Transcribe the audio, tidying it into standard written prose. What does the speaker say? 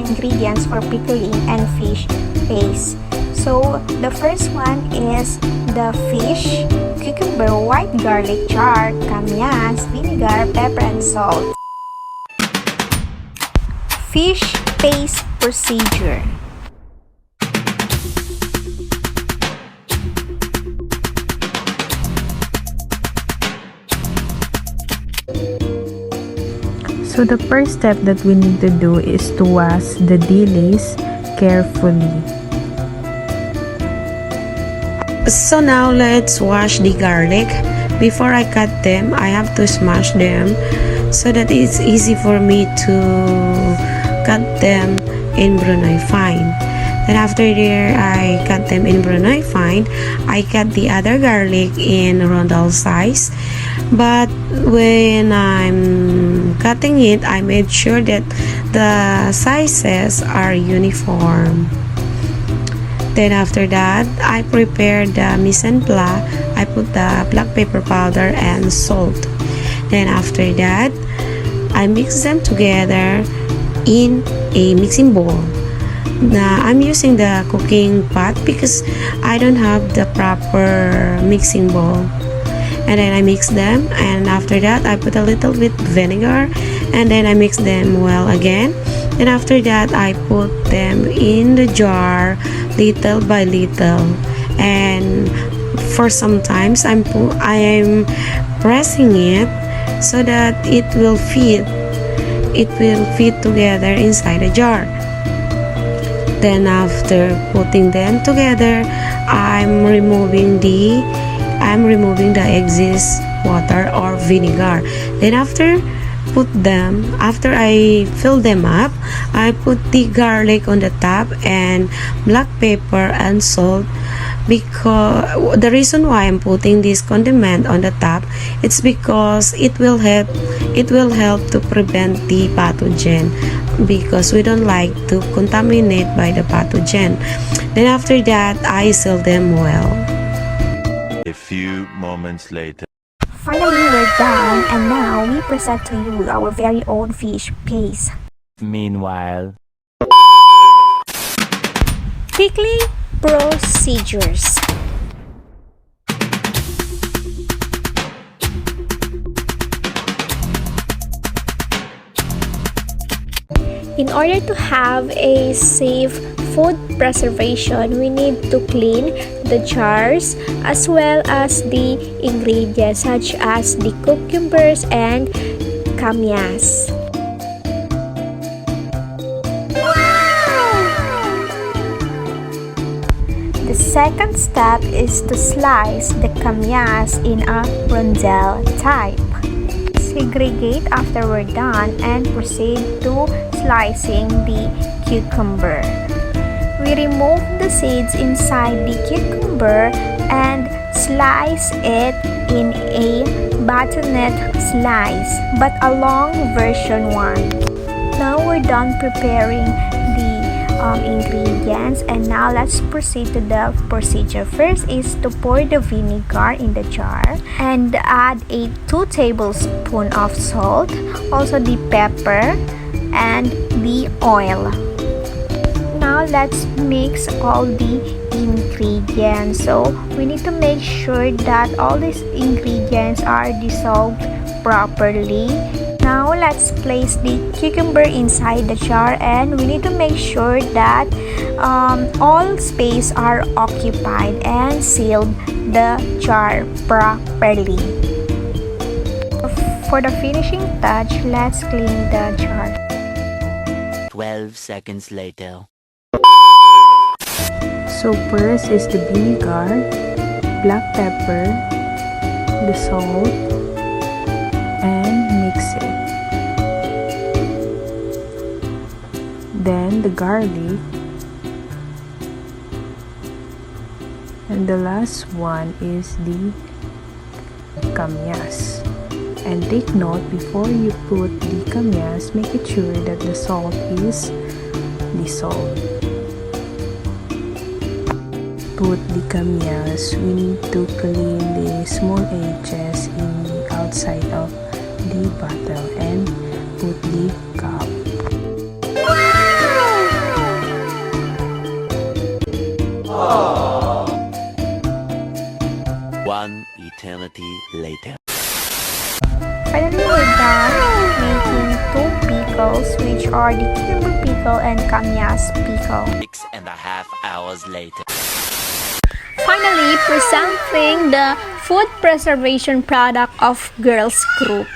ingredients for pickling and fish paste. So the first one is the fish, cucumber, white garlic, chard, kamyas, vinegar, pepper, and salt. Fish paste procedure. So the first step that we need to do is to wash the dilis carefully. So now let's wash the garlic. Before I cut them, I have to smash them so that it's easy for me to cut them in Brunei fine. Then after there, I cut them in Brunei fine. I cut the other garlic in rondel size. But when I'm cutting it, I made sure that the sizes are uniform. Then after that, I prepared the mise en place. I put the black pepper powder and salt. Then after that, I mix them together in a mixing bowl. Now I'm using the cooking pot because I don't have the proper mixing bowl. And then I mix them, and after that I put a little bit vinegar, and then I mix them well again. And after that I put them in the jar little by little, and for some times I'm pressing it so that it will fit together inside the jar. Then after putting them together, I'm removing the excess water or vinegar. Then after I fill them up, I put the garlic on the top and black pepper and salt, because the reason why I'm putting this condiment on the top, it's because it will help to prevent the pathogen, because we don't like to contaminate by the pathogen. Then after that, I seal them well. A few moments later. Finally, we're done, and now we present to you our very own fish paste. Meanwhile, Pickling procedures. In order to have a safe food preservation, we need to clean the jars as well as the ingredients such as the cucumbers and kamyas. The second step is to slice the kamyas in a rondel type. Segregate after we're done and proceed to slicing the cucumber. We remove the seeds inside the cucumber and slice it in a bassinet slice, but a long version one. Now we're done preparing the ingredients, and now let's proceed to the procedure. First is to pour the vinegar in the jar and add a 2 tablespoons of salt, also the pepper and the oil. Now let's mix all the ingredients. So we need to make sure that all these ingredients are dissolved properly. Now let's place the cucumber inside the jar, and we need to make sure that all space are occupied and sealed the jar properly. For the finishing touch, let's clean the jar. 12 seconds later. So first is the vinegar, black pepper, the salt, and mix it. Then the garlic, and the last one is the kamyas. And take note, before you put the kamyas, make it sure that the salt is dissolved. Put the kamyas, we need to clean the small edges in the outside of the bottle and put the cap. Wow! One eternity later. Finally, we're done making two pickles, which are the cucumber pickle and kamyas pickle. 6.5 hours later. Finally, presenting the food preservation product of girls group.